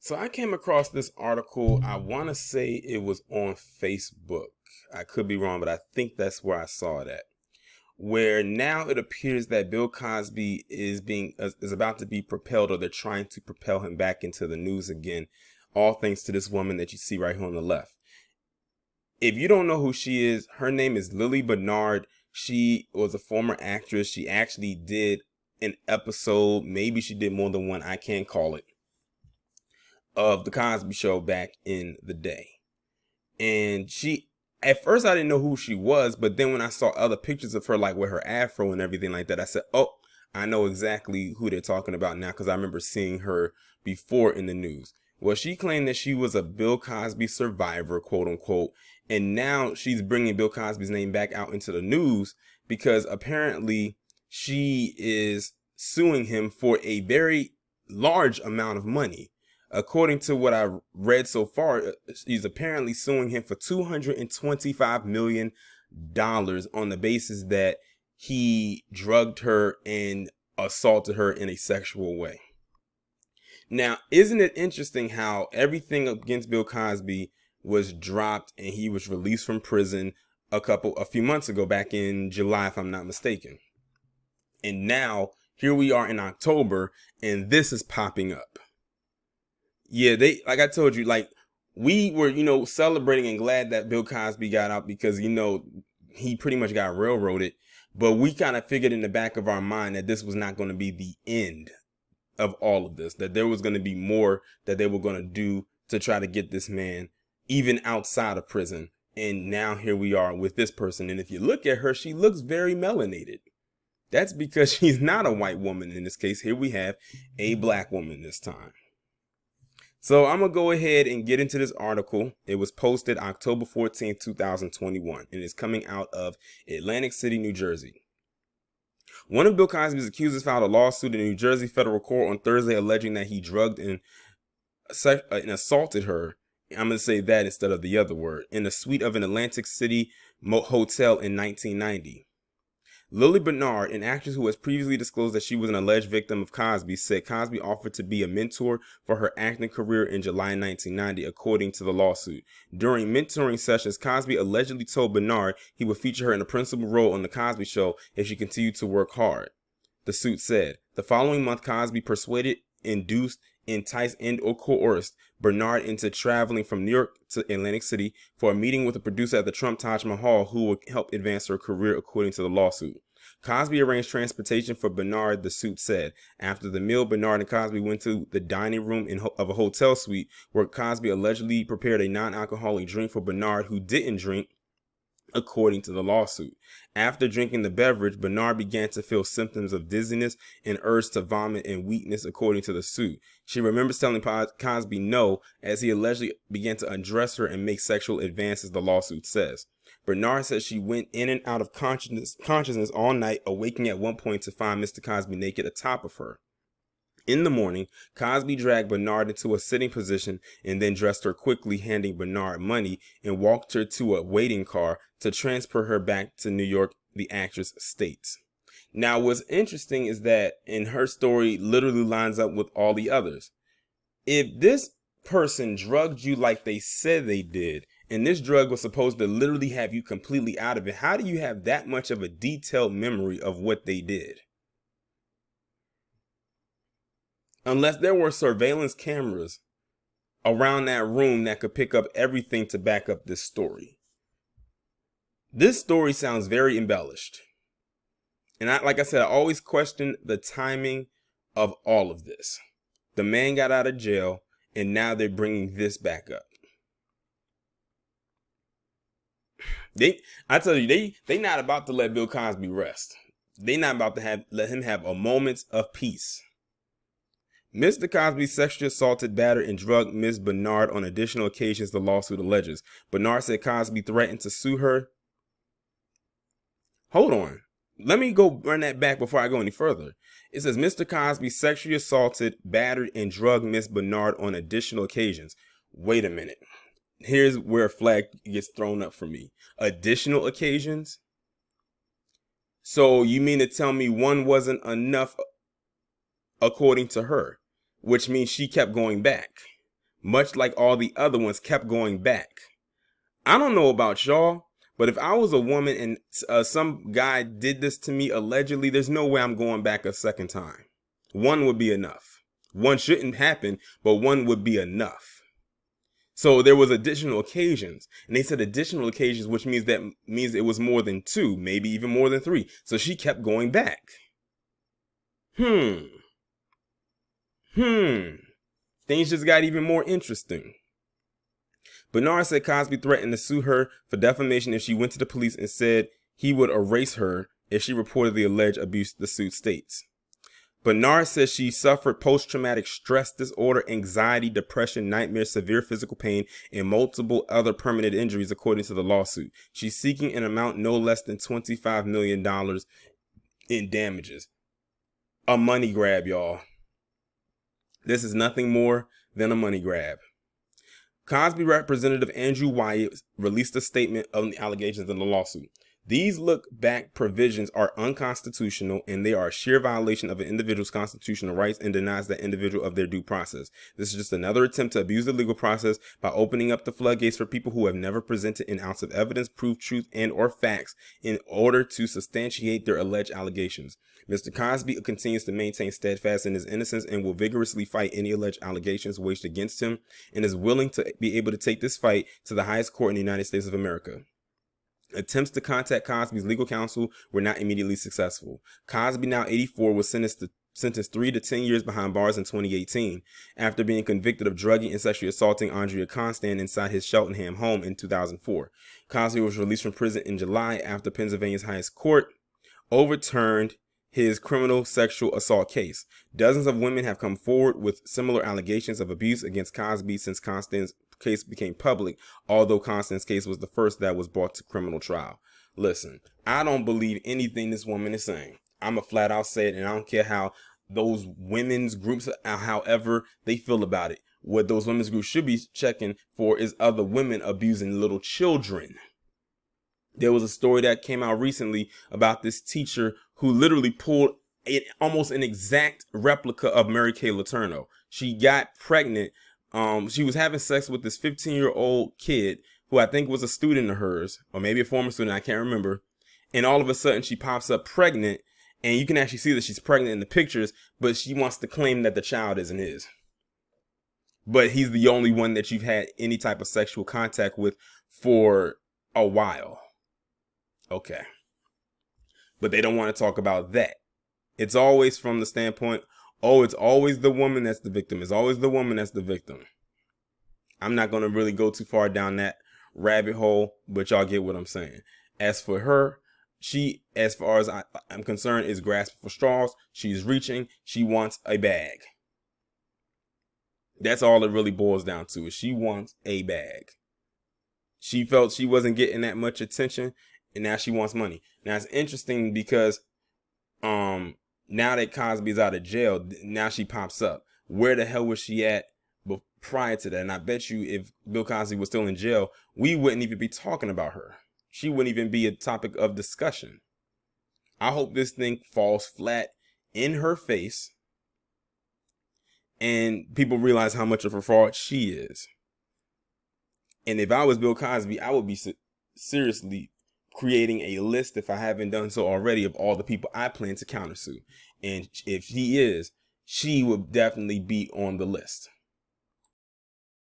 So I came across this article. I want to say it was on Facebook. I could be wrong, but I think that's where I saw it at. Where now it appears that Bill Cosby is about to be propelled, or they're trying to propel him back into the news again, all thanks to this woman that you see right here on the left. If you don't know who she is, her name is Lili Bernard. She was a former actress. She actually did an episode, maybe she did more than one, I can't call it, of the Cosby Show back in the day. And at first I didn't know who she was, but then when I saw other pictures of her, like with her afro and everything like that, I said, oh, I know exactly who they're talking about now, because I remember seeing her before in the news. Well, she claimed that she was a Bill Cosby survivor, quote unquote, and now she's bringing Bill Cosby's name back out into the news because apparently she is suing him for a very large amount of money. According to what I read so far, he's apparently suing him for $225 million on the basis that he drugged her and assaulted her in a sexual way. Now, isn't it interesting how everything against Bill Cosby was dropped and he was released from prison a few months ago, back in July, if I'm not mistaken. And now here we are in October and this is popping up. Yeah, like I told you, like we were, celebrating and glad that Bill Cosby got out because, he pretty much got railroaded. But we kind of figured in the back of our mind that this was not going to be the end of all of this, that there was going to be more that they were going to do to try to get this man even outside of prison. And now here we are with this person. And if you look at her, she looks very melanated. That's because she's not a white woman in this case. Here we have a black woman this time. So I'm going to go ahead and get into this article. It was posted October 14th, 2021, and it's coming out of Atlantic City, New Jersey. One of Bill Cosby's accusers filed a lawsuit in New Jersey federal court on Thursday alleging that he drugged and assaulted her. I'm going to say that instead of the other word, in the suite of an Atlantic City hotel in 1990. Lili Bernard, an actress who has previously disclosed that she was an alleged victim of Cosby, said Cosby offered to be a mentor for her acting career in July 1990, according to the lawsuit. During mentoring sessions, Cosby allegedly told Bernard he would feature her in a principal role on The Cosby Show if she continued to work hard. The suit said. The following month, Cosby persuaded, induced, enticed, and/or coerced Bernard into traveling from New York to Atlantic City for a meeting with a producer at the Trump Taj Mahal who would help advance her career, according to the lawsuit. Cosby arranged transportation for Bernard, the suit said. After the meal, Bernard and Cosby went to the dining room of a hotel suite where Cosby allegedly prepared a non-alcoholic drink for Bernard, who didn't drink, according to the lawsuit. After drinking the beverage, Bernard began to feel symptoms of dizziness and urge to vomit and weakness, according to the suit. She remembers telling Cosby no as he allegedly began to undress her and make sexual advances, the lawsuit says. Bernard says she went in and out of consciousness all night, awaking at one point to find Mr. Cosby naked atop of her. In the morning, Cosby dragged Bernard into a sitting position and then dressed her quickly, handing Bernard money, and walked her to a waiting car to transfer her back to New York, the actress states. Now, what's interesting is that in her story literally lines up with all the others. If this person drugged you like they said they did, and this drug was supposed to literally have you completely out of it, how do you have that much of a detailed memory of what they did? Unless there were surveillance cameras around that room that could pick up everything to back up this story. This story sounds very embellished. And like I said, I always question the timing of all of this. The man got out of jail, and now they're bringing this back up. I tell you, they not about to let Bill Cosby rest. They not about to let him have a moment of peace. Mr. Cosby sexually assaulted, battered, and drugged Ms. Bernard on additional occasions, the lawsuit alleges. Bernard said Cosby threatened to sue her. Hold on. Let me go run that back before I go any further. It says Mr. Cosby sexually assaulted, battered, and drugged Ms. Bernard on additional occasions. Wait a minute. Here's where a flag gets thrown up for me. Additional occasions? So you mean to tell me one wasn't enough according to her, which means she kept going back. much like all the other ones, kept going back. I don't know about y'all, but if I was a woman and some guy did this to me allegedly, there's no way I'm going back a second time. One would be enough. One shouldn't happen, but one would be enough. So there was additional occasions, and they said additional occasions, which means it was more than 2, maybe even more than 3. So she kept going back. Things just got even more interesting. Bernard said Cosby threatened to sue her for defamation if she went to the police and said he would erase her if she reported the alleged abuse, the suit states. Bernard says she suffered post-traumatic stress disorder, anxiety, depression, nightmares, severe physical pain, and multiple other permanent injuries, according to the lawsuit. She's seeking an amount no less than $25 million in damages. A money grab, y'all. This is nothing more than a money grab. Cosby Representative Andrew Wyatt released a statement on the allegations in the lawsuit. These look-back provisions are unconstitutional, and they are a sheer violation of an individual's constitutional rights and denies that individual of their due process. This is just another attempt to abuse the legal process by opening up the floodgates for people who have never presented an ounce of evidence, proof, truth, and or facts in order to substantiate their alleged allegations. Mr. Cosby continues to maintain steadfast in his innocence and will vigorously fight any alleged allegations waged against him, and is willing to be able to take this fight to the highest court in the United States of America. Attempts to contact Cosby's legal counsel were not immediately successful. Cosby, now 84, was sentenced 3 to 10 years behind bars in 2018 after being convicted of drugging and sexually assaulting Andrea Constand inside his Cheltenham home in 2004. Cosby was released from prison in July after Pennsylvania's highest court overturned his criminal sexual assault case. Dozens of women have come forward with similar allegations of abuse against Cosby since Constand's case became public, although Constand's case was the first that was brought to criminal trial. Listen, I don't believe anything this woman is saying. I'm a flat out say it, and I don't care how those women's groups, however they feel about it. What those women's groups should be checking for is other women abusing little children. There was a story that came out recently about this teacher who literally pulled almost an exact replica of Mary Kay Letourneau. She got pregnant. She was having sex with this 15-year-old kid who I think was a student of hers, or maybe a former student, I can't remember. And all of a sudden she pops up pregnant, and you can actually see that she's pregnant in the pictures, but she wants to claim that the child isn't his. But he's the only one that you've had any type of sexual contact with for a while. Okay. But they don't want to talk about that. It's always from the standpoint, oh, it's always the woman that's the victim. It's always the woman that's the victim. I'm not going to really go too far down that rabbit hole, but y'all get what I'm saying. As for her, she, as far as I'm concerned, is grasping for straws. She's reaching. She wants a bag. That's all it really boils down to, is she wants a bag. She felt she wasn't getting that much attention, and now she wants money. Now it's interesting because now that Cosby's out of jail, now she pops up. Where the hell was she at prior to that? And I bet you if Bill Cosby was still in jail, we wouldn't even be talking about her. She wouldn't even be a topic of discussion. I hope this thing falls flat in her face and people realize how much of a fraud she is. And if I was Bill Cosby, I would be seriously creating a list, if I haven't done so already, of all the people I plan to countersue. And if he is, she would definitely be on the list.